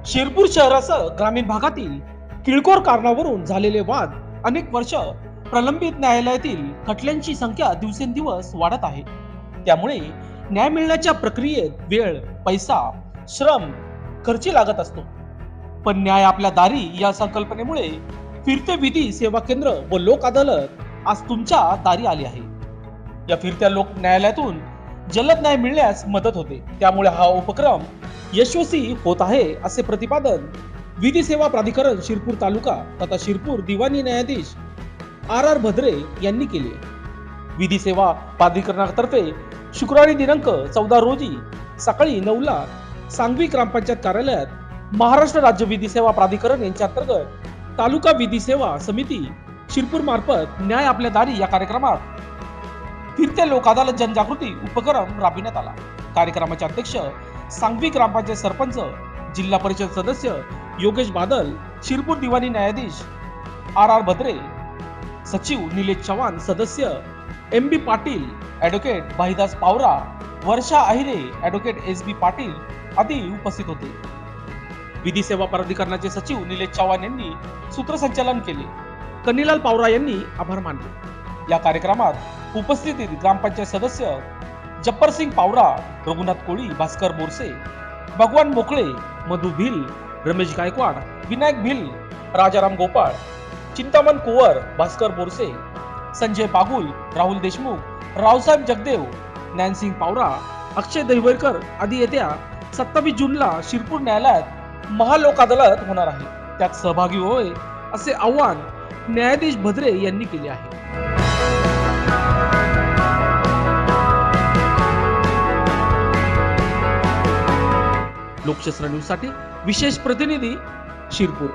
शिरपूर शहरासह ग्रामीण भागातील किरकोळ कारणावरून झालेले वाद अनेक वर्ष प्रलंबित न्यायालयातील खटल्यांची संख्या दिवसेंदिवस वाढत आहे. त्यामुळे न्याय मिळण्याच्या प्रक्रियेत वेळ, पैसा, श्रम खर्ची लागत असतो. पण न्याय आपल्या दारी या संकल्पनेमुळे फिरते विधी सेवा केंद्र व लोक अदालत आज तुमच्या दारी आली आहे. या फिरत्या लोक न्यायालयातून जलद न्याय मिळण्यास मदत होते. त्यामुळे हा उपक्रम यशस्वी होत आहे असे प्रतिपादन विधी सेवा प्राधिकरण शिरपूर तालुका तथा शिरपूर दिवाणी न्यायाधीश आर भद्रे यांनी केले. विधी सेवा प्राधिकरणातर्फे शुक्रवारी दिनांक 14 रोजी सकाळी 9 ला सांगवी ग्रामपंचायत कार्यालयात महाराष्ट्र राज्य विधी सेवा प्राधिकरण यांच्या अंतर्गत तालुका विधी सेवा समिती शिरपूर मार्फत न्याय आपल्या दारी या कार्यक्रमात फिरत्या लोक अदालत जनजागृती उपक्रम राबविण्यात आला. कार्यक्रमाचे अध्यक्ष सांगवी ग्रामपंचायत सरपंच, जिल्हा परिषद सदस्य योगेश बादल, शिरपूर दिवाणी न्यायाधीश आर भद्रे, सचिव निलेश चव्हाण, सदस्य एम बी पाटील, ॲडव्होकेट भाईदास पावरा, वर्षा अहिरे, ॲडव्होकेट एस बी पाटील आदी उपस्थित होते. विधी सेवा प्राधिकरणाचे सचिव निलेश चव्हाण यांनी सूत्रसंचालन केले. कन्नीलाल पावरा यांनी आभार मानले. या कार्यक्रमात उपस्थित ग्रामपंचायत सदस्य जब्बर सिंग पावरा, रघुनाथ कोळी, भास्कर बोरसे, भगवान मोकळे, मधु भिल, रमेश गायकवाड, विनायक भिल, राजाराम गोपाळ, चिंतामण कुवर, भास्कर बोरसे, संजय बागुल, राहुल देशमुख, रावसाहेब जगदेव, ज्ञानसिंग पावरा, अक्षय दहिवरकर आदी येत्या 27 जूनला शिरपूर न्यायालयात महालोक अदालत होणार आहे. त्यात सहभागी होय असे आवाहन न्यायाधीश भद्रे यांनी केले आहे. लोकशास्त्र न्यूज साठी विशेष प्रतिनिधी शिरपूर.